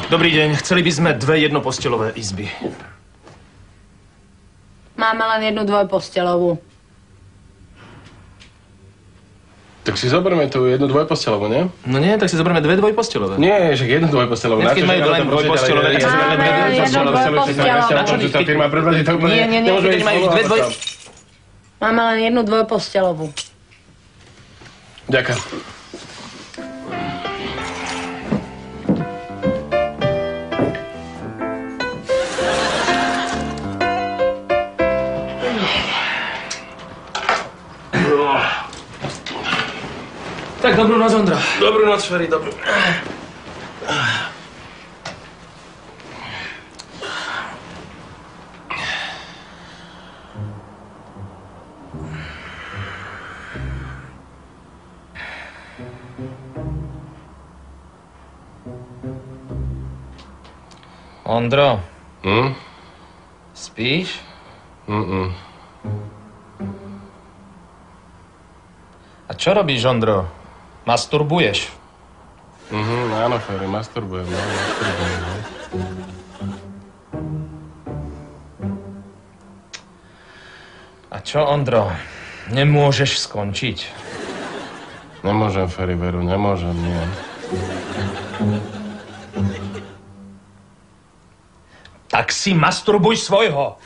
Dobrý deň, chceli by sme 2 jednopostelové izby. Máme len 1 dvojposteľovú. Tak si zoberme tú 1 dvojposteľovú, nie? No nie, tak si zoberme 2 dvojpostelové. Nie, že 1 dvojposteľovú. Keď majú len dvojpostelové, tak si zoberme 2 dvojpostelové. Na čo tá firma predloží to úplne... Nie, keď majú 2 dvoj... Máme len 1 dvojposteľovú. Ďakujem. Tak dobrú noc, Ondra. Dobrú noc, Ferry, dobrú. Ondro. Spíš? A čo robíš, Ondro? Masturbuješ? Áno, Ferry, masturbujem. A čo, Ondro? Nemôžeš skončiť? Nemôžem, Ferry, veru, nemôžem, nie. Tak si masturbuj svojho.